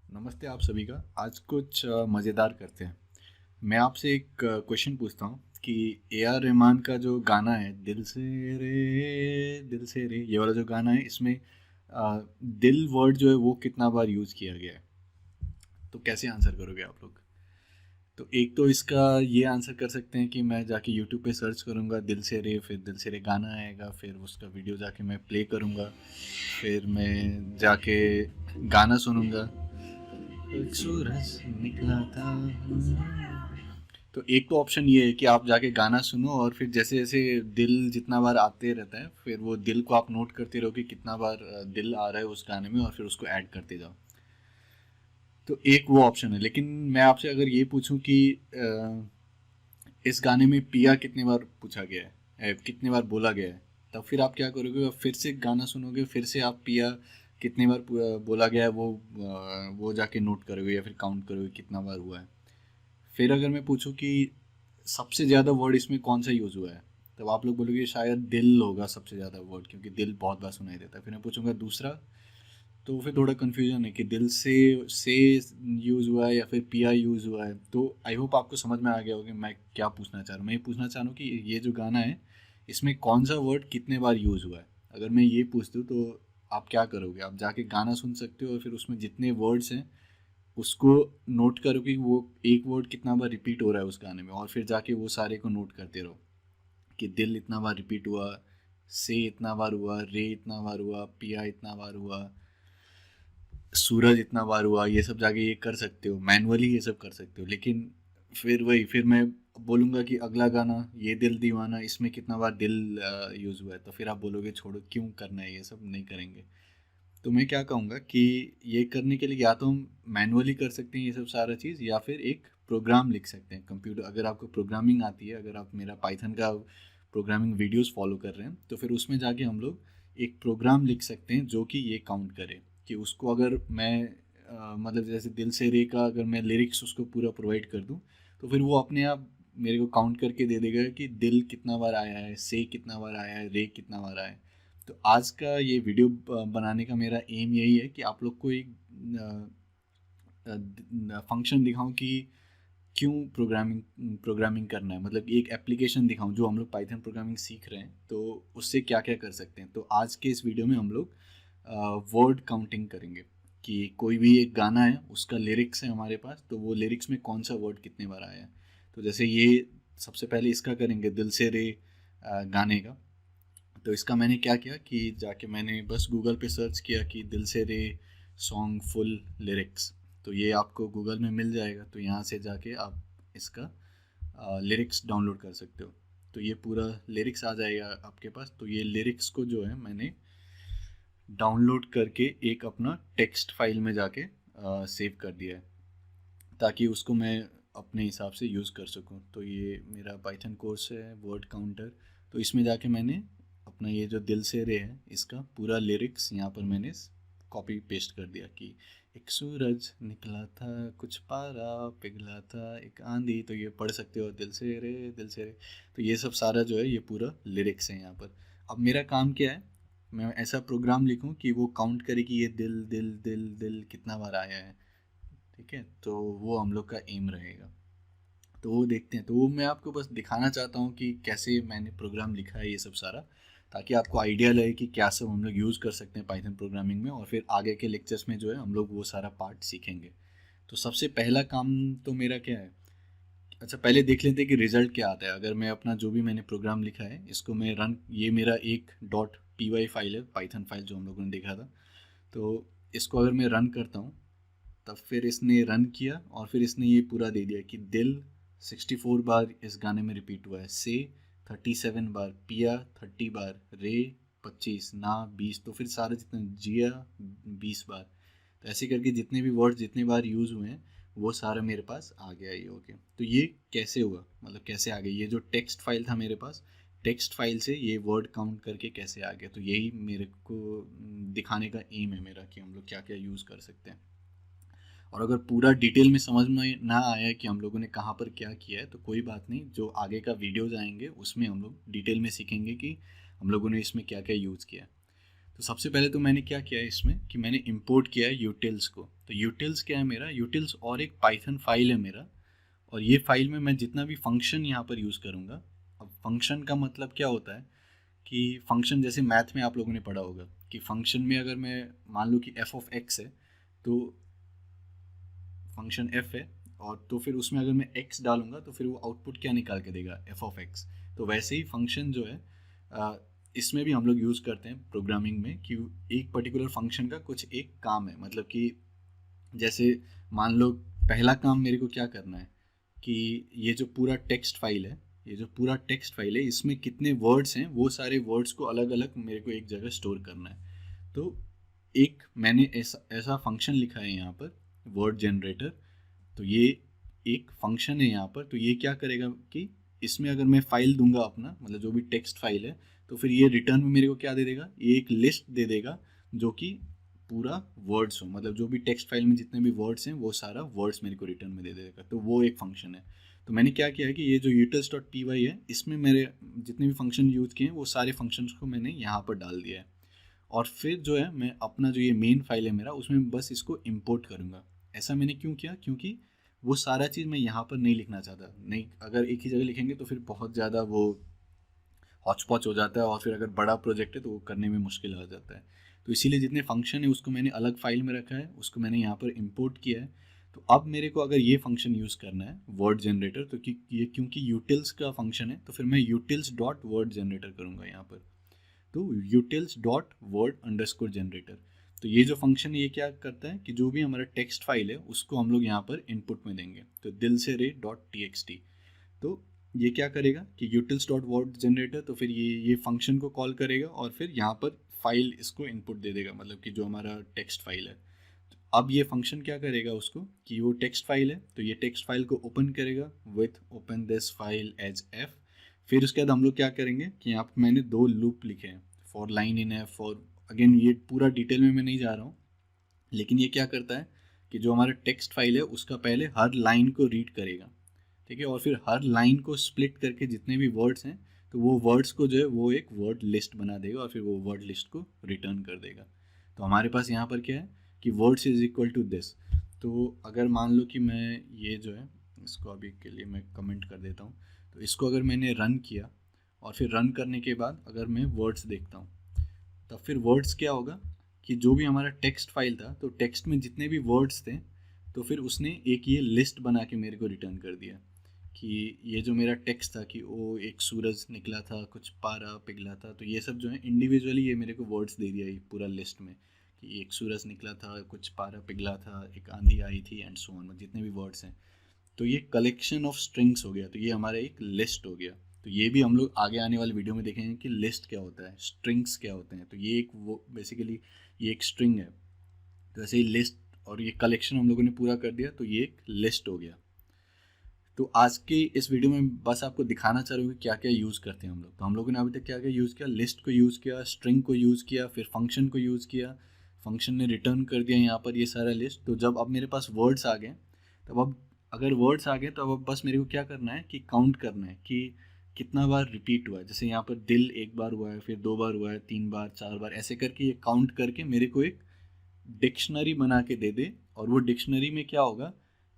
नमस्ते आप सभी का। आज कुछ मज़ेदार करते हैं। मैं आपसे एक क्वेश्चन पूछता हूँ कि ए आर रहमान का जो गाना है दिल से रे ये वाला जो गाना है इसमें दिल वर्ड जो है वो कितना बार यूज़ किया गया है। तो कैसे आंसर करोगे आप लोग? तो एक तो इसका ये आंसर कर सकते हैं कि मैं जाके यूट्यूब पे सर्च करूँगा दिल से रे, फिर दिल से रे गाना आएगा, फिर उसका वीडियो जाके मैं प्ले करूँगा, फिर मैं जाके गाना सुनूँगा। एक सूरज निकला था। तो एक तो ऑप्शन ये है कि आप जाके गाना सुनो और फिर जैसे जैसे दिल जितना बार आते रहता है फिर वो दिल को आप नोट करते रहो कि कितना बार दिल आ रहा है उस गाने में और फिर उसको ऐड करते जाओ। तो एक वो ऑप्शन है, लेकिन मैं आपसे अगर ये पूछूं कि इस गाने में पिया कितने बार पूछा गया है, कितने बार बोला गया है, तब फिर आप क्या करोगे? आप फिर से गाना सुनोगे, फिर से आप पिया कितने बार बोला गया है वो जाके नोट करोगे या फिर काउंट करोगे कितना बार हुआ है। फिर अगर मैं पूछूं कि सबसे ज़्यादा वर्ड इसमें कौन सा यूज़ हुआ है, तब आप लोग बोलोगे शायद दिल होगा सबसे ज़्यादा वर्ड, क्योंकि दिल बहुत बार सुनाई देता है। फिर मैं पूछूंगा दूसरा, तो फिर थोड़ा कन्फ्यूजन है कि दिल से यूज़ हुआ है या फिर पिया यूज़ हुआ है। तो आई होप आपको समझ में आ गया होगा कि मैं क्या पूछना चाह रहा हूँ। मैं ये पूछना चाह रहा हूँ कि ये जो गाना है इसमें कौन सा वर्ड कितने बार यूज़ हुआ है। अगर मैं ये पूछ दूँ तो आप क्या करोगे? आप जाके गाना सुन सकते हो और फिर उसमें जितने वर्ड्स हैं उसको नोट करो कि वो एक वर्ड कितना बार रिपीट हो रहा है उस गाने में, और फिर जाके वो सारे को नोट करते रहो कि दिल इतना बार रिपीट हुआ, से इतना बार हुआ, रे इतना बार हुआ, पिया इतना बार हुआ, सूरज इतना बार हुआ। ये सब जाके ये कर सकते हो, मैनुअली ये सब कर सकते हो। लेकिन फिर मैं बोलूँगा कि अगला गाना ये दिल दीवाना, इसमें कितना बार दिल यूज़ हुआ है, तो फिर आप बोलोगे छोड़ो क्यों करना है, ये सब नहीं करेंगे। तो मैं क्या कहूँगा कि ये करने के लिए या तो हम मैनुअली कर सकते हैं ये सब सारा चीज़, या फिर एक प्रोग्राम लिख सकते हैं कंप्यूटर। अगर आपको प्रोग्रामिंग आती है, अगर आप मेरा पाइथन का प्रोग्रामिंग वीडियोस फॉलो कर रहे हैं, तो फिर उसमें जाके हम लोग एक प्रोग्राम लिख सकते हैं जो कि ये काउंट करे कि उसको अगर मैं मतलब जैसे दिल से रे का अगर मैं लिरिक्स उसको पूरा प्रोवाइड कर दूँ, तो फिर वो अपने आप मेरे को काउंट करके दे देगा कि दिल कितना बार आया है, से कितना बार आया है, रे कितना बार आया है। तो आज का ये वीडियो बनाने का मेरा एम यही है कि आप लोग को एक फंक्शन दिखाऊं कि क्यों प्रोग्रामिंग करना है, मतलब एक एप्लीकेशन दिखाऊं जो हम लोग पाइथन प्रोग्रामिंग सीख रहे हैं तो उससे क्या क्या कर सकते हैं। तो आज के इस वीडियो में हम लोग वर्ड काउंटिंग करेंगे कि कोई भी एक गाना है उसका लिरिक्स है हमारे पास, तो वो लिरिक्स में कौन सा वर्ड कितने बार आया है। तो जैसे ये सबसे पहले इसका करेंगे दिल से रे गाने का। तो इसका मैंने क्या किया कि जाके मैंने बस गूगल पे सर्च किया कि दिल से रे सॉन्ग फुल लिरिक्स। तो ये आपको गूगल में मिल जाएगा, तो यहाँ से जाके आप इसका लिरिक्स डाउनलोड कर सकते हो। तो ये पूरा लिरिक्स आ जाएगा आपके पास। तो ये लिरिक्स को जो है मैंने डाउनलोड करके एक अपना टेक्स्ट फाइल में जाके सेव कर दिया है, ताकि उसको मैं अपने हिसाब से यूज़ कर सकूँ। तो ये मेरा पाइथन कोर्स है वर्ड काउंटर। तो इसमें जाके मैंने अपना ये जो दिल से रे है इसका पूरा लिरिक्स यहाँ पर मैंने कॉपी पेस्ट कर दिया कि एक सूरज निकला था, कुछ पारा पिघला था, एक आंधी। तो ये पढ़ सकते हो दिल से रे दिल से रे। तो ये सब सारा जो है ये पूरा लिरिक्स है यहाँ पर। अब मेरा काम क्या है, मैं ऐसा प्रोग्राम लिखूँ कि वो काउंट करे कि ये दिल दिल दिल दिल कितना बार आया है। ठीक है, तो वो हम लोग का एम रहेगा। तो वो देखते हैं। तो वो मैं आपको बस दिखाना चाहता हूँ कि कैसे मैंने प्रोग्राम लिखा है ये सब सारा, ताकि आपको आइडिया लगे कि क्या सब हम लोग यूज़ कर सकते हैं पाइथन प्रोग्रामिंग में, और फिर आगे के लेक्चर्स में जो है हम लोग वो सारा पार्ट सीखेंगे। तो सबसे पहला काम तो मेरा क्या है, अच्छा पहले देख लेते हैं कि रिजल्ट क्या आता है। अगर मैं अपना जो भी मैंने प्रोग्राम लिखा है इसको मैं रन, ये मेरा एक डॉट पी वाई फाइल है, पाइथन फाइल जो हम लोगों ने देखा था। तो इसको अगर मैं रन करता हूँ, तब फिर इसने रन किया और फिर इसने ये पूरा दे दिया कि दिल 64 बार इस गाने में रिपीट हुआ है, से 37 बार, पिया 30 बार, रे 25, ना 20, तो फिर सारे जितने, जिया 20 बार। तो ऐसे करके जितने भी वर्ड जितने बार यूज़ हुए हैं वो सारा मेरे पास आ गया ये। ओके, तो ये कैसे हुआ, मतलब कैसे आ गया, ये जो टेक्स्ट फाइल था मेरे पास, टेक्स्ट फाइल से ये वर्ड काउंट करके कैसे आ गया। तो यही मेरे को दिखाने का एम है मेरा कि हम लोग क्या क्या यूज़ कर सकते हैं। और अगर पूरा डिटेल में समझ में ना आया कि हम लोगों ने कहाँ पर क्या किया है तो कोई बात नहीं, जो आगे का वीडियोज़ आएंगे उसमें हम लोग डिटेल में सीखेंगे कि हम लोगों ने इसमें क्या क्या यूज़ किया है। तो सबसे पहले तो मैंने क्या किया है इसमें कि मैंने इंपोर्ट किया है यूटिल्स को। तो यूटिल्स क्या है मेरा, यूटिल्स और एक पाइथन फाइल है मेरा, और ये फाइल में मैं जितना भी फंक्शन यहाँ पर यूज़ करूँगा। अब फंक्शन का मतलब क्या होता है कि फंक्शन जैसे मैथ में आप लोगों ने पढ़ा होगा कि फंक्शन में अगर मैं मान लूँ कि एफ ऑफ एक्स है, तो फंक्शन एफ है, और तो फिर उसमें अगर मैं एक्स डालूंगा तो फिर वो आउटपुट क्या निकाल के देगा, एफ ऑफ एक्स। तो वैसे ही फंक्शन जो है इसमें भी हम लोग यूज़ करते हैं प्रोग्रामिंग में कि एक पर्टिकुलर फंक्शन का कुछ एक काम है। मतलब कि जैसे मान लो पहला काम मेरे को क्या करना है कि ये जो पूरा टेक्स्ट फाइल है, ये जो पूरा टेक्स्ट फाइल है इसमें कितने वर्ड्स हैं, वो सारे वर्ड्स को अलग अलग मेरे को एक जगह स्टोर करना है। तो एक मैंने ऐसा ऐसा फंक्शन लिखा है यहाँ पर, वर्ड जनरेटर। तो ये एक फंक्शन है यहाँ पर। तो ये क्या करेगा कि इसमें अगर मैं फाइल दूंगा अपना, मतलब जो भी टेक्स्ट फाइल है, तो फिर ये रिटर्न में मेरे को क्या दे देगा, ये एक लिस्ट दे देगा जो कि पूरा वर्ड्स हो, मतलब जो भी टेक्स्ट फाइल में जितने भी वर्ड्स हैं वो सारा वर्ड्स मेरे को रिटर्न में दे देगा। तो वो एक फंक्शन है। तो मैंने क्या किया है कि ये जो utils.py है इसमें मेरे जितने भी फंक्शन यूज़ किए हैं वो सारे फंक्शंस को मैंने यहाँ पर डाल दिया है। और फिर जो है मैं अपना जो ये मेन फाइल है मेरा उसमें बस इसको इम्पोर्ट करूँगा। ऐसा मैंने क्यों किया, क्योंकि वो सारा चीज़ मैं यहाँ पर नहीं लिखना चाहता। नहीं, अगर एक ही जगह लिखेंगे तो फिर बहुत ज़्यादा वो हौच पौच हो जाता है, और फिर अगर बड़ा प्रोजेक्ट है तो वो करने में मुश्किल आ जाता है। तो इसीलिए जितने फंक्शन है उसको मैंने अलग फाइल में रखा है, उसको मैंने यहाँ पर इम्पोर्ट किया है। तो अब मेरे को अगर ये फंक्शन यूज़ करना है वर्ड जनरेटर, तो ये क्योंकि यूटिल्स का फंक्शन है तो फिर मैं यूटिल्स डॉट वर्ड जनरेटर करूँगा यहाँ पर। तो utils dot word underscore generator. तो ये जो फंक्शन है ये क्या करता है कि जो भी हमारा टेक्स्ट फाइल है उसको हम लोग यहाँ पर इनपुट में देंगे। तो दिल से रे डॉट टी एक्स टी। तो ये क्या करेगा कि यूटिल्स डॉट वर्ड जनरेटर, तो फिर ये फंक्शन को कॉल करेगा और फिर यहाँ पर फाइल इसको इनपुट दे देगा, मतलब कि जो हमारा टेक्स्ट फाइल है। तो अब ये फंक्शन क्या करेगा उसको कि वो टेक्स्ट फाइल है तो ये टेक्स्ट फाइल को ओपन करेगा with open this file as F. फिर उसके बाद हम लोग क्या करेंगे कि यहाँ पर मैंने दो लूप लिखे हैं, for line in F, for again, ये पूरा डिटेल में मैं नहीं जा रहा हूँ, लेकिन ये क्या करता है कि जो हमारा टेक्स्ट फाइल है उसका पहले हर लाइन को रीड करेगा, ठीक है, और फिर हर लाइन को स्प्लिट करके जितने भी वर्ड्स हैं तो वो वर्ड्स को जो है वो एक वर्ड लिस्ट बना देगा और फिर वो वर्ड लिस्ट को रिटर्न कर देगा। तो हमारे पास यहाँ पर क्या है कि words is equal to this. तो अगर मान लो कि मैं ये जो है इसको अभी के लिए मैं कमेंट कर देता हूँ। तो इसको अगर मैंने रन किया और फिर रन करने के बाद अगर मैं वर्ड्स देखता हूँ, तब फिर वर्ड्स क्या होगा कि जो भी हमारा टेक्स्ट फाइल था तो टेक्स्ट में जितने भी वर्ड्स थे तो फिर उसने एक ये लिस्ट बना के मेरे को रिटर्न कर दिया कि ये जो मेरा टेक्स्ट था कि वो एक सूरज निकला था, कुछ पारा पिघला था, तो ये सब जो है इंडिविजुअली ये मेरे को वर्ड्स दे दिया ये पूरा लिस्ट में कि एक सूरज निकला था, कुछ पारा पिघला था, एक आंधी आई थी एंड सो ऑन, जितने भी वर्ड्स हैं। तो ये कलेक्शन ऑफ स्ट्रिंग्स हो गया, तो ये हमारा एक लिस्ट हो गया। तो ये भी हम लोग आगे आने वाले वीडियो में देखेंगे कि लिस्ट क्या होता है, स्ट्रिंग्स क्या होते हैं। तो ये एक वो बेसिकली ये एक स्ट्रिंग है। तो ऐसे ही लिस्ट और ये कलेक्शन हम लोगों ने पूरा कर दिया, तो ये एक लिस्ट हो गया। तो आज के इस वीडियो में बस आपको दिखाना चाह रहा हूँ कि क्या क्या यूज़ करते हैं हम लोग। तो हम लोगों ने अभी तक क्या क्या यूज़ किया, लिस्ट को यूज़ किया, स्ट्रिंग को यूज़ किया, फिर फंक्शन को यूज़ किया, फंक्शन ने रिटर्न कर दिया यहाँ पर ये सारा लिस्ट। तो जब अब मेरे पास वर्ड्स आ गए, तब अब अगर वर्ड्स आ गए तो अब बस मेरे को क्या करना है कि काउंट करना है कि कितना बार रिपीट हुआ है। जैसे यहाँ पर दिल एक बार हुआ है, फिर दो बार हुआ है, तीन बार, चार बार, ऐसे करके ये काउंट करके मेरे को एक डिक्शनरी बना के दे दे। और वो डिक्शनरी में क्या होगा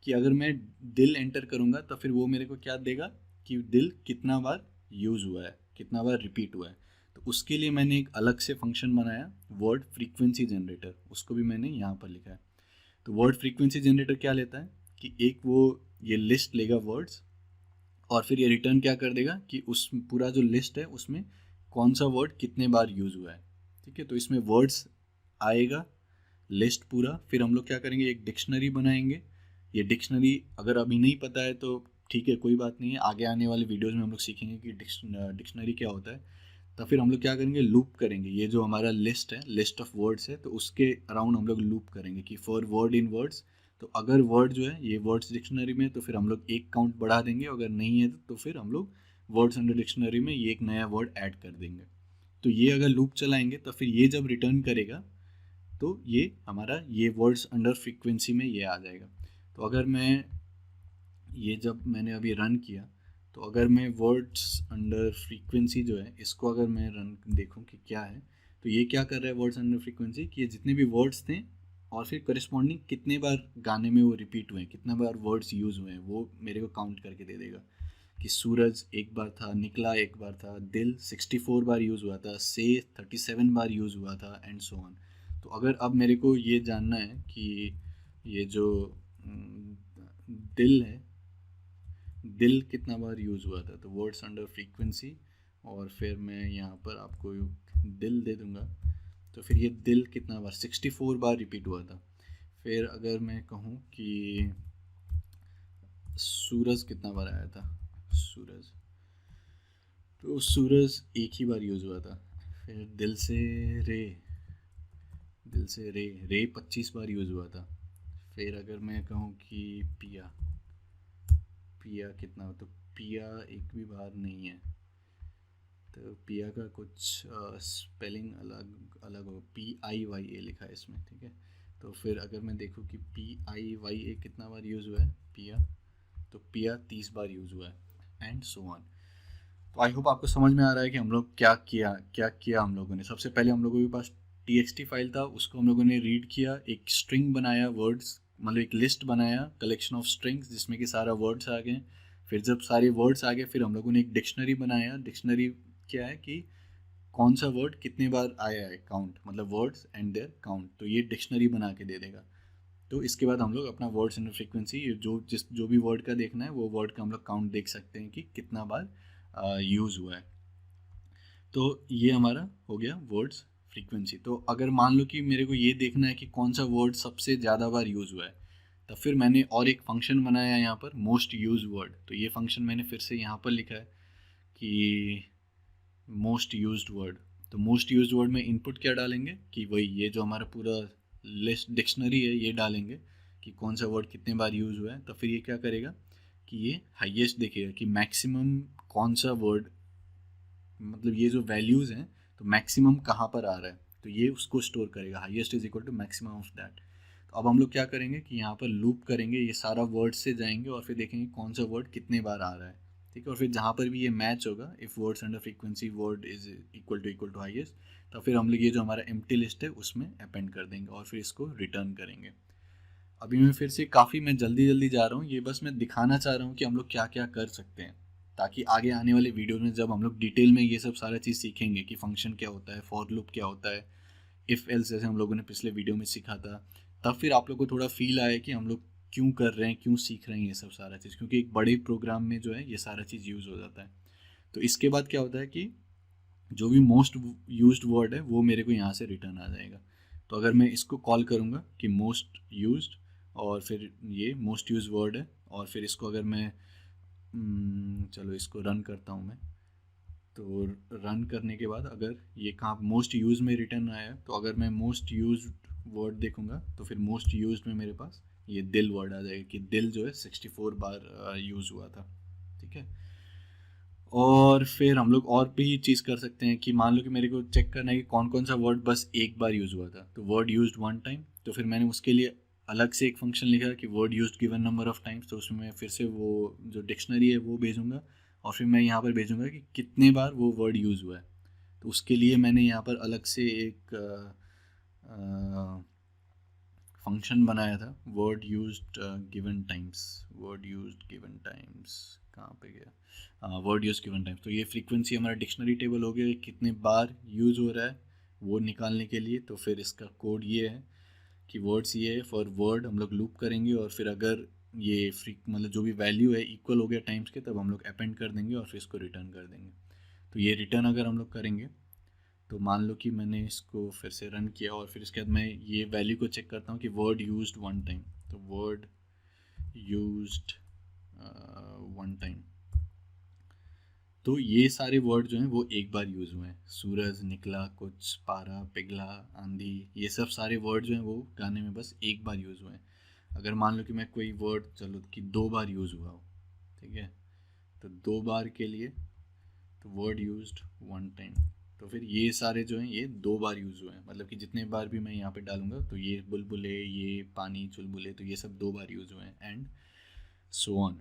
कि अगर मैं दिल एंटर करूँगा तो फिर वो मेरे को क्या देगा कि दिल कितना बार यूज़ हुआ है, कितना बार रिपीट हुआ है। तो उसके लिए मैंने एक अलग से फंक्शन बनाया वर्ड फ्रीक्वेंसी जनरेटर, उसको भी मैंने यहाँ पर लिखा है। तो वर्ड फ्रीक्वेंसी जनरेटर क्या लेता है कि एक वो ये लिस्ट लेगा वर्ड्स और फिर ये रिटर्न क्या कर देगा कि उस पूरा जो लिस्ट है उसमें कौन सा वर्ड कितने बार यूज़ हुआ है, ठीक है। तो इसमें वर्ड्स आएगा, लिस्ट पूरा, फिर हम लोग क्या करेंगे एक डिक्शनरी बनाएंगे। ये डिक्शनरी अगर अभी नहीं पता है तो ठीक है, कोई बात नहीं है, आगे आने वाले वीडियोज़ में हम लोग सीखेंगे कि डिक्शनरी क्या होता है। तो फिर हम लोग क्या करेंगे, लूप करेंगे। ये जो हमारा लिस्ट है, लिस्ट ऑफ वर्ड्स है, तो उसके अराउंड हम लोग लूप करेंगे कि फॉर वर्ड इन वर्ड्स। तो अगर वर्ड जो है ये वर्ड्स डिक्शनरी में तो फिर हम लोग एक काउंट बढ़ा देंगे, अगर नहीं है तो फिर हम लोग वर्ड्स अंडर डिक्शनरी में ये एक नया वर्ड ऐड कर देंगे। तो ये अगर लूप चलाएंगे तो फिर ये जब रिटर्न करेगा तो ये हमारा ये वर्ड्स अंडर फ्रीक्वेंसी में ये आ जाएगा। तो अगर मैं ये जब मैंने अभी रन किया तो अगर मैं वर्ड्स अंडर फ्रीक्वेंसी जो है इसको अगर मैं रन देखूं कि क्या है, तो ये क्या कर रहा है वर्ड्स अंडर फ्रीक्वेंसी कि ये जितने भी वर्ड्स थे और फिर करस्पॉन्डिंग कितने बार गाने में वो रिपीट हुए हैं, कितना बार वर्ड्स यूज़ हुए हैं, वो मेरे को काउंट करके दे देगा। कि सूरज एक बार था, निकला एक बार था, दिल 64 बार यूज़ हुआ था, से 37 बार यूज़ हुआ था, एंड सो ऑन। तो अगर अब मेरे को ये जानना है कि ये जो दिल है, दिल कितना बार यूज़ हुआ था, तो वर्ड्स अंडर फ्रीक्वेंसी, और फिर मैं यहाँ पर आपको दिल दे दूँगा। तो फिर ये दिल कितना बार 64 बार रिपीट हुआ था। फिर अगर मैं कहूँ कि सूरज कितना बार आया था, सूरज, तो सूरज एक ही बार यूज़ हुआ था। फिर दिल से रे, दिल से रे, रे 25 बार यूज़ हुआ था। फिर अगर मैं कहूँ कि पिया, पिया कितना हो, तो पिया एक भी बार नहीं है। तो पिया का कुछ स्पेलिंग अलग अलग हो, PIYA लिखा है इसमें, ठीक है। तो फिर अगर मैं देखूँ कि PIYA कितना बार यूज़ हुआ है पिया, तो पिया 30 बार यूज़ हुआ है, एंड सो ऑन। तो आई होप आपको समझ में आ रहा है कि हम लोग क्या किया हम लोगों ने। सबसे पहले हम लोगों के पास TXT फाइल था, उसको हम लोगों ने रीड किया, एक स्ट्रिंग बनाया, वर्ड्स मतलब एक लिस्ट बनाया, कलेक्शन ऑफ स्ट्रिंग्स जिसमें कि सारा वर्ड्स आ गए। फिर जब सारे वर्ड्स आ गए फिर हम लोगों ने एक डिक्शनरी बनाया। डिक्शनरी क्या है कि कौन सा वर्ड कितने बार आया है, काउंट, मतलब वर्ड्स एंड देयर काउंट, तो ये डिक्शनरी बना के दे देगा। तो इसके बाद हम लोग अपना वर्ड्स एंड फ्रीक्वेंसी, जो भी वर्ड का देखना है वो वर्ड का हम लोग काउंट देख सकते हैं कि कितना बार यूज़ हुआ है। तो ये हमारा हो गया वर्ड्स फ्रीक्वेंसी। तो अगर मान लो कि मेरे को ये देखना है कि कौन सा वर्ड सबसे ज़्यादा बार यूज़ हुआ है, तब फिर मैंने और एक फंक्शन बनाया यहाँ पर, मोस्ट यूज वर्ड। तो ये फंक्शन मैंने फिर से यहाँ पर लिखा है कि मोस्ट यूज्ड वर्ड। तो मोस्ट यूज्ड वर्ड में इनपुट क्या डालेंगे कि वही ये जो हमारा पूरा लिस्ट डिक्शनरी है ये डालेंगे कि कौन सा वर्ड कितने बार यूज़ हुआ है। तो फिर ये क्या करेगा कि ये हाईएस्ट देखेगा कि मैक्सिमम कौन सा वर्ड, मतलब ये जो वैल्यूज़ हैं तो मैक्सिमम कहाँ पर आ रहा है, तो ये उसको स्टोर करेगा, highest is equal to maximum of that. तो अब हम लोग क्या करेंगे कि यहाँ पर लूप करेंगे, ये सारा वर्ड से जाएंगे और फिर देखेंगे कौन सा वर्ड कितने बार आ रहा है, ठीक है। और फिर जहाँ पर भी ये मैच होगा, if words under frequency word is equal to highest, तो फिर हम लोग ये जो हमारा एम्प्टी लिस्ट है उसमें अपेंड कर देंगे और फिर इसको रिटर्न करेंगे। अभी मैं फिर से काफ़ी मैं जल्दी जल्दी जा रहा हूँ, ये बस मैं दिखाना चाह रहा हूँ कि हम लोग क्या क्या कर सकते हैं, ताकि आगे आने वाले वीडियो में जब हम लोग डिटेल में ये सब सारा चीज़ सीखेंगे कि फंक्शन क्या होता है, फॉर लूप क्या होता है, इफ़ एल्स जैसे हम लोगों ने पिछले वीडियो में सीखा था, तब फिर आप लोग को थोड़ा फील आए कि हम लोग क्यों कर रहे हैं, क्यों सीख रहे हैं ये सब सारा चीज़, क्योंकि एक बड़े प्रोग्राम में जो है ये सारा चीज़ यूज़ हो जाता है। तो इसके बाद क्या होता है कि जो भी मोस्ट यूज्ड वर्ड है वो मेरे को यहाँ से रिटर्न आ जाएगा। तो अगर मैं इसको कॉल करूँगा कि मोस्ट यूज्ड, और फिर ये मोस्ट यूज वर्ड है, और फिर इसको अगर मैं चलो इसको रन करता हूँ मैं, तो रन करने के बाद अगर ये कहाँ मोस्ट यूज में रिटर्न आया, तो अगर मैं मोस्ट यूज वर्ड देखूँगा तो फिर मोस्ट यूज में मेरे पास ये दिल वर्ड आ जाएगा कि दिल जो है 64 बार यूज़ हुआ था, ठीक है। और फिर हम लोग और भी चीज़ कर सकते हैं कि मान लो कि मेरे को चेक करना है कि कौन कौन सा वर्ड बस एक बार यूज़ हुआ था, तो वर्ड यूज्ड वन टाइम, तो फिर मैंने उसके लिए अलग से एक फंक्शन लिखा कि word used given number of times. तो उसमें मैं फिर से वो जो डिक्शनरी है वो भेजूँगा और फिर मैं यहाँ पर भेजूँगा कि कितने बार वो वर्ड यूज़ हुआ है। तो उसके लिए मैंने यहाँ पर अलग से एक फंक्शन बनाया था, word used given times, word used given times कहाँ पे गया, वर्ड यूज गिवन टाइम्स। तो ये फ्रीक्वेंसी हमारा डिक्शनरी टेबल हो गया, कितने बार यूज़ हो रहा है वो निकालने के लिए। तो फिर इसका कोड ये है कि वर्ड्स ये है, फॉर वर्ड हम लोग लूप करेंगे और फिर अगर ये मतलब जो भी वैल्यू है इक्वल हो गया टाइम्स के, तब हम लोग अपेंड कर देंगे और फिर इसको रिटर्न कर देंगे। तो ये रिटर्न अगर हम लोग करेंगे, तो मान लो कि मैंने इसको फिर से रन किया और फिर इसके बाद मैं ये वैल्यू को चेक करता हूँ कि वर्ड यूज्ड वन टाइम, तो वर्ड यूज्ड वन टाइम, तो ये सारे वर्ड जो हैं वो एक बार यूज़ हुए हैं। सूरज, निकला, कुछ, पारा, पिघला, आंधी, ये सब सारे वर्ड जो हैं वो गाने में बस एक बार यूज़ हुए हैं। अगर मान लो कि मैं कोई वर्ड चलो कि 2 बार यूज़ हुआ हो, ठीक है, तो 2 बार के लिए तो वर्ड यूज्ड वन टाइम, तो फिर ये सारे जो हैं ये 2 बार यूज़ हुए हैं, मतलब कि जितने बार भी मैं यहाँ पे डालूंगा तो ये बुलबुले, ये पानी, चुलबुले, तो ये सब 2 बार यूज़ हुए हैं, एंड सो ऑन।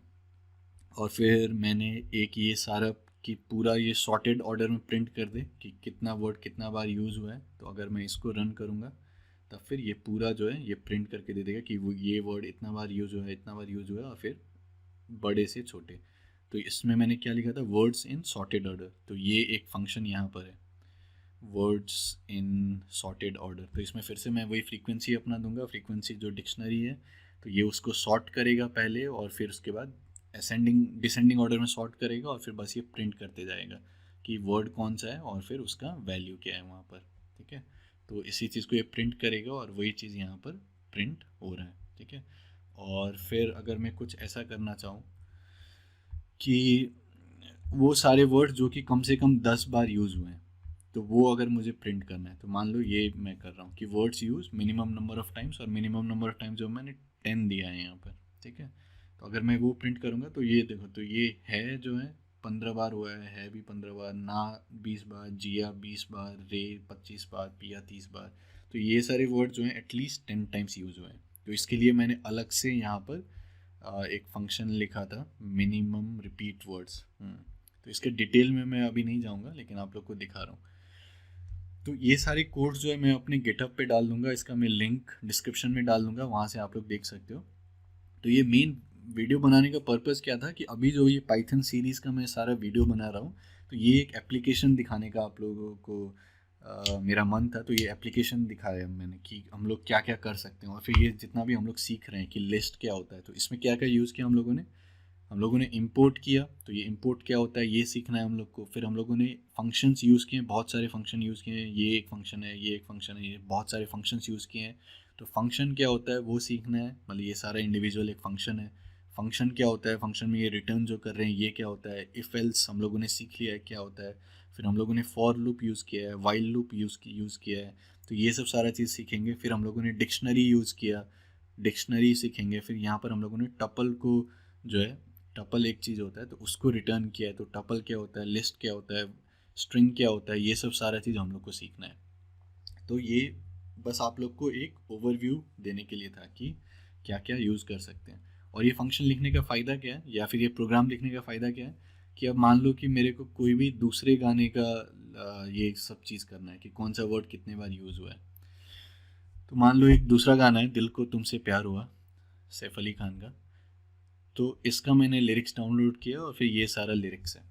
और फिर मैंने एक ये सारा कि पूरा ये सॉर्टेड ऑर्डर में प्रिंट कर दे कि कितना वर्ड कितना बार यूज़ हुआ है। तो अगर मैं इसको रन करूँगा तब फिर ये पूरा जो है ये प्रिंट करके दे देगा कि वो ये वर्ड इतना बार यूज़ हुआ है, इतना बार यूज़ हुआ है, और फिर बड़े से छोटे। तो इसमें मैंने क्या लिखा था, वर्ड्स इन सॉर्टेड ऑर्डर। तो ये एक फंक्शन यहाँ पर है, वर्ड्स इन सॉर्टेड ऑर्डर। तो इसमें फिर से मैं वही फ्रीक्वेंसी अपना दूंगा, फ्रीक्वेंसी जो डिक्शनरी है। तो ये उसको सॉर्ट करेगा पहले, और फिर उसके बाद असेंडिंग डिसेंडिंग ऑर्डर में सॉर्ट करेगा, और फिर बस ये प्रिंट करते जाएगा कि वर्ड कौन सा है और फिर उसका वैल्यू क्या है वहाँ पर। ठीक है, तो इसी चीज़ को ये प्रिंट करेगा और वही चीज़ यहाँ पर प्रिंट हो रहा है। ठीक है, और फिर अगर मैं कुछ ऐसा करना चाहूँ कि वो सारे वर्ड जो कि कम से कम 10 बार यूज़ हुए हैं, तो वो अगर मुझे प्रिंट करना है, तो मान लो ये मैं कर रहा हूँ कि words use minimum number of times, और मिनिमम नंबर ऑफ टाइम्स जो मैंने 10 दिया है यहाँ पर। ठीक है, तो अगर मैं वो प्रिंट करूँगा तो ये देखो, तो ये है जो है 15 बार हुआ है भी 15 बार, ना 20 बार, जिया 20 बार, रे 25 बार, पिया 30 बार। तो ये सारे वर्ड जो हैं एटलीस्ट 10 टाइम्स यूज़ हुए हैं। तो इसके लिए मैंने अलग से यहाँ पर एक फंक्शन लिखा था, मिनिमम रिपीट वर्ड्स। तो इसके डिटेल में मैं अभी नहीं जाऊँगा, लेकिन आप लोग को दिखा रहा हूँ। तो ये सारे कोड्स जो है मैं अपने गिटहब पे डाल दूंगा, इसका मैं लिंक डिस्क्रिप्शन में डाल दूंगा, वहाँ से आप लोग देख सकते हो। तो ये मेन वीडियो बनाने का पर्पज़ क्या था कि अभी जो ये पाइथन सीरीज़ का मैं सारा वीडियो बना रहा हूँ, तो ये एक एप्लीकेशन दिखाने का आप लोगों को मेरा मन था। तो ये एप्लीकेशन दिखाया मैंने कि हम लोग क्या क्या कर सकते हैं, और फिर ये जितना भी हम लोग सीख रहे हैं कि लिस्ट क्या होता है, तो इसमें क्या क्या यूज़ किया हम लोगों ने इंपोर्ट किया। तो ये इंपोर्ट क्या होता है ये सीखना है हम लोग को। फिर हम लोगों ने फंक्शंस यूज़ किए, बहुत सारे फंक्शन यूज़ किए हैं, ये एक फंक्शन है, ये एक फंक्शन है, ये बहुत सारे फंक्शंस यूज़ किए हैं। तो फंक्शन क्या होता है वो सीखना है, मतलब ये सारा इंडिविजुअल एक फंक्शन है। फंक्शन क्या होता है, फंक्शन में ये रिटर्न जो कर रहे हैं ये क्या होता है, इफ़ एल्स हम लोगों ने सीख लिया है क्या होता है। फिर हम लोगों ने फॉर लूप यूज़ किया है, वाइल लूप यूज़ किया है। तो ये सब सारा चीज़ सीखेंगे। फिर हम लोगों ने डिक्शनरी यूज़ किया, डिक्शनरी सीखेंगे। फिर यहाँ पर हम लोगों ने टपल को जो है, टपल एक चीज़ होता है तो उसको रिटर्न किया है। तो टपल क्या होता है, लिस्ट क्या होता है, स्ट्रिंग क्या होता है, ये सब सारा चीज़ हम लोग को सीखना है। तो ये बस आप लोग को एक ओवरव्यू देने के लिए था कि क्या क्या यूज़ कर सकते हैं। और ये फंक्शन लिखने का फ़ायदा क्या है, या फिर ये प्रोग्राम लिखने का फ़ायदा क्या है, कि अब मान लो कि मेरे को कोई भी दूसरे गाने का ये सब चीज़ करना है कि कौन सा वर्ड कितने बार यूज़ हुआ है। तो मान लो एक दूसरा गाना है, दिल को तुमसे प्यार हुआ, सैफ अली खान का। तो इसका मैंने लिरिक्स डाउनलोड किया और फिर ये सारा लिरिक्स है।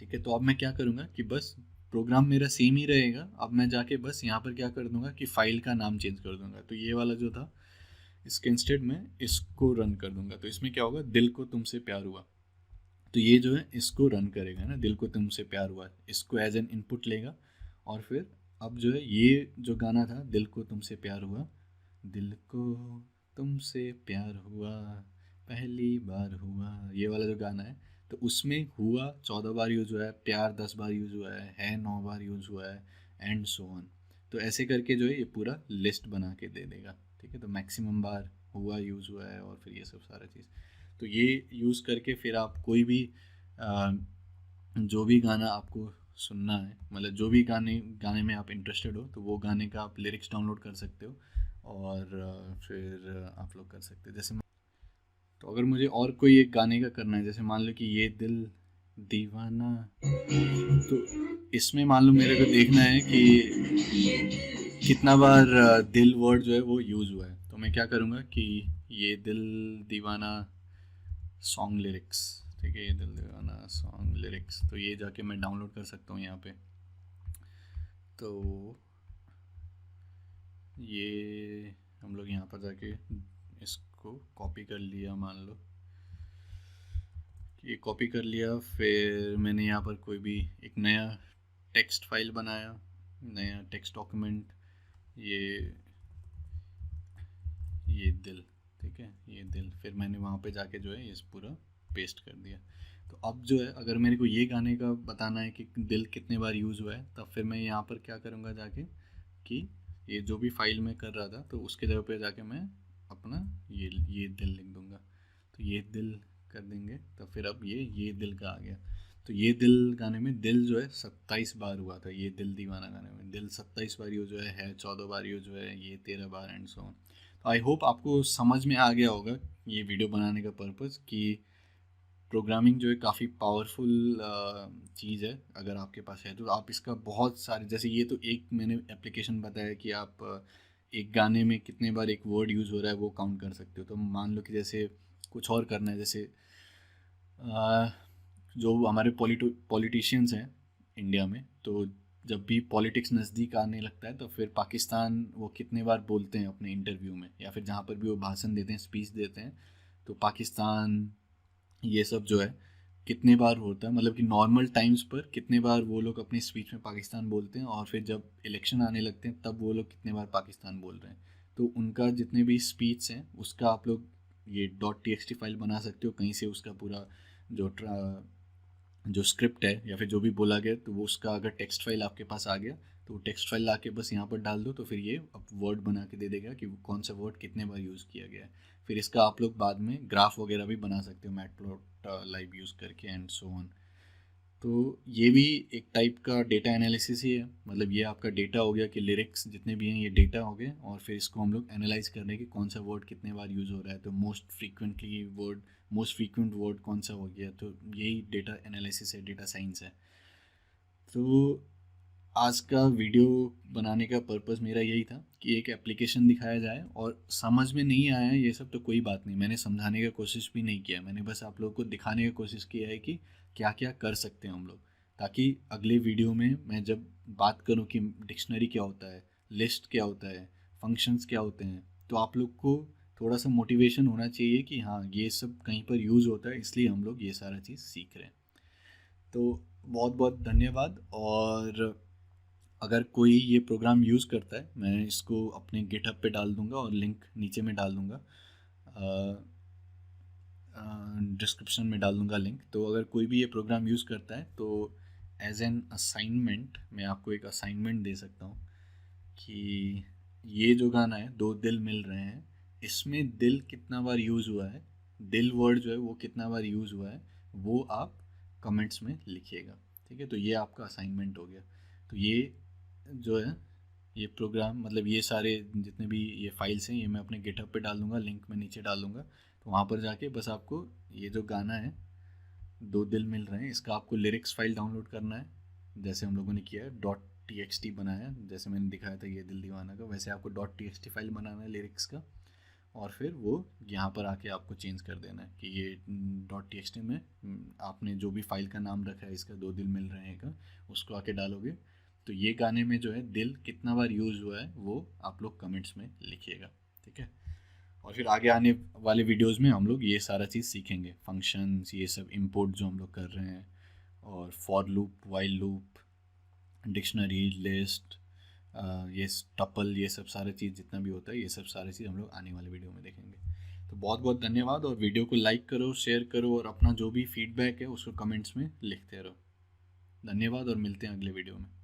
ठीक है, तो अब मैं क्या करूँगा कि बस प्रोग्राम मेरा सेम ही रहेगा। अब मैं जाके बस यहाँ पर क्या कर दूँगा कि फ़ाइल का नाम चेंज कर दूँगा। तो ये वाला जो था, इसके इंस्टेड में इसको रन कर दूँगा। तो इसमें क्या होगा, दिल को तुमसे प्यार हुआ। तो ये जो है इसको रन करेगा ना, दिल को तुमसे प्यार हुआ, इसको एज एन इनपुट लेगा। और फिर अब जो है ये जो गाना था, दिल को तुमसे प्यार हुआ, दिल को तुमसे प्यार हुआ पहली बार हुआ, ये वाला जो गाना है, तो उसमें हुआ 14 बार यूज़ हुआ है, प्यार 10 बार यूज़ हुआ है 9 बार यूज़ हुआ है, एंड सो ऑन। तो ऐसे करके जो है ये पूरा लिस्ट बना के दे देगा। ठीक है, तो मैक्सिमम बार हुआ यूज़ हुआ है और फिर ये सब सारा चीज़। तो ये यूज़ करके फिर आप कोई भी जो भी गाना आपको सुनना है, मतलब जो भी गाने में आप इंटरेस्टेड हो, तो वो गाने का आप लिरिक्स डाउनलोड कर सकते हो और फिर आप लोग कर सकते हो। जैसे तो अगर मुझे और कोई एक गाने का करना है, जैसे मान लो कि ये दिल दीवाना, तो इसमें मान लो मेरे को देखना है कि कितना बार दिल वर्ड जो है वो यूज़ हुआ है। तो मैं क्या करूँगा कि ये दिल दीवाना सॉन्ग लिरिक्स, ठीक है, ये दिल दीवाना सॉन्ग लिरिक्स, तो ये जाके मैं डाउनलोड कर सकता हूँ यहाँ पे। तो ये हम लोग यहाँ पर जाके इसको कॉपी कर लिया, मान लो कि ये कॉपी कर लिया। फिर मैंने यहाँ पर कोई भी एक नया टेक्स्ट फाइल बनाया, नया टेक्स्ट डॉक्यूमेंट, ये दिल, ठीक है, ये दिल। फिर मैंने वहाँ पे जाके जो है ये पूरा पेस्ट कर दिया। तो अब जो है अगर मेरे को ये गाने का बताना है कि दिल कितने बार यूज़ हुआ है, तब फिर मैं यहाँ पर क्या करूँगा जाके कि ये जो भी फाइल में कर रहा था, तो उसके जगह पे जाके मैं अपना ये दिल लिख दूँगा। तो ये दिल कर देंगे, तो फिर अब ये दिल का आ गया। तो ये दिल गाने में दिल जो है 27 बार हुआ था, ये दिल दीवाना गाने में दिल 27 बार यूज हुआ है 14 बार यूज हुआ है, ये 13 बार, एंड सो ऑन। तो आई होप आपको समझ में आ गया होगा ये वीडियो बनाने का पर्पज़ कि प्रोग्रामिंग जो है काफ़ी पावरफुल चीज़ है। अगर आपके पास है तो आप इसका बहुत सारे, जैसे ये तो एक मैंने एप्लीकेशन बताया कि आप एक गाने में कितने बार एक वर्ड यूज़ हो रहा है वो काउंट कर सकते हो। तो मान लो कि जैसे कुछ और करना है, जैसे अ, जो हमारे पॉलिटिशियंस हैं इंडिया में, तो जब भी पॉलिटिक्स नज़दीक आने लगता है तो फिर पाकिस्तान वो कितने बार बोलते हैं अपने इंटरव्यू में, या फिर जहाँ पर भी वो भाषण देते हैं, स्पीच देते हैं, तो पाकिस्तान ये सब जो है कितने बार होता है, मतलब कि नॉर्मल टाइम्स पर कितने बार वो लोग अपनी स्पीच में पाकिस्तान बोलते हैं, और फिर जब इलेक्शन आने लगते हैं तब वो लोग कितने बार पाकिस्तान बोल रहे हैं। तो उनका जितने भी स्पीच हैं उसका आप लोग ये .txt फाइल बना सकते हो कहीं से, उसका पूरा जो जो स्क्रिप्ट है या फिर जो भी बोला गया, तो वो उसका अगर टेक्स्ट फाइल आपके पास आ गया तो वो टेक्स्ट फाइल ला के बस यहाँ पर डाल दो, तो फिर ये अब वर्ड बना के दे देगा कि वो कौन सा वर्ड कितने बार यूज़ किया गया है। फिर इसका आप लोग बाद में ग्राफ वगैरह भी बना सकते हो मैटप्लॉट लाइव यूज़ करके एंड सो ऑन। तो ये भी एक टाइप का डेटा एनालिसिस ही है, मतलब ये आपका डेटा हो गया कि लिरिक्स जितने भी हैं ये डेटा हो गए, और फिर इसको हम लोग एनालाइज करने की कौन सा वर्ड कितने बार यूज़ हो रहा है, तो मोस्ट फ्रीक्वेंट वर्ड कौन सा हो गया, तो यही डेटा एनालिसिस है, डेटा साइंस है। तो आज का वीडियो बनाने का पर्पस मेरा यही था कि एक एप्लीकेशन दिखाया जाए, और समझ में नहीं आया ये सब तो कोई बात नहीं, मैंने समझाने का कोशिश भी नहीं किया, मैंने बस आप लोगों को दिखाने की कोशिश किया है कि क्या क्या कर सकते हैं हम लोग, ताकि अगले वीडियो में मैं जब बात करूं कि डिक्शनरी क्या होता है, लिस्ट क्या होता है, फंक्शंस क्या होते हैं, तो आप लोग को थोड़ा सा मोटिवेशन होना चाहिए कि हाँ ये सब कहीं पर यूज़ होता है, इसलिए हम लोग ये सारा चीज़ सीख रहे हैं। तो बहुत बहुत धन्यवाद। और अगर कोई ये प्रोग्राम यूज़ करता है, मैं इसको अपने गिटहब पे डाल दूंगा और लिंक नीचे में डाल दूंगा, डिस्क्रिप्शन में डाल दूंगा लिंक। तो अगर कोई भी ये प्रोग्राम यूज़ करता है तो एज एन असाइनमेंट मैं आपको एक असाइनमेंट दे सकता हूँ कि ये जो गाना है दो दिल मिल रहे हैं, इसमें दिल कितना बार यूज़ हुआ है, दिल वर्ड जो है वो कितना बार यूज़ हुआ है, वो आप कमेंट्स में लिखिएगा। ठीक है, तो ये आपका असाइनमेंट हो गया। तो ये जो है ये प्रोग्राम, मतलब ये सारे जितने भी ये फाइल्स हैं ये मैं अपने गिटहब पे डाल दूंगा, लिंक मैं नीचे डाल दूंगा। तो वहाँ पर जाके बस आपको ये जो गाना है दो दिल मिल रहे हैं, इसका आपको लिरिक्स फाइल डाउनलोड करना है, जैसे हम लोगों ने किया है .txt बनाया, जैसे मैंने दिखाया था ये दिल दीवाना का, वैसे आपको .txt फाइल बनाना है लिरिक्स का, और फिर वो यहाँ पर आके आपको चेंज कर देना है कि ये .txt में आपने जो भी फाइल का नाम रखा है इसका दो दिल मिल रहे हैं का, उसको आके डालोगे। तो ये गाने में जो है दिल कितना बार यूज़ हुआ है वो आप लोग कमेंट्स में लिखिएगा। ठीक है, और फिर आगे आने वाले वीडियोस में हम लोग ये सारा चीज़ सीखेंगे, फंक्शंस ये सब इंपोर्ट जो हम लोग कर रहे हैं, और for loop, while loop, dictionary, list, ये टपल, ये सब सारे चीज़ जितना भी होता है ये सब सारी चीज़ हम लोग आने वाले वीडियो में देखेंगे। तो बहुत बहुत धन्यवाद, और वीडियो को लाइक करो, शेयर करो, और अपना जो भी फीडबैक है उसको कमेंट्स में लिखते रहो। धन्यवाद और मिलते हैं अगले वीडियो में।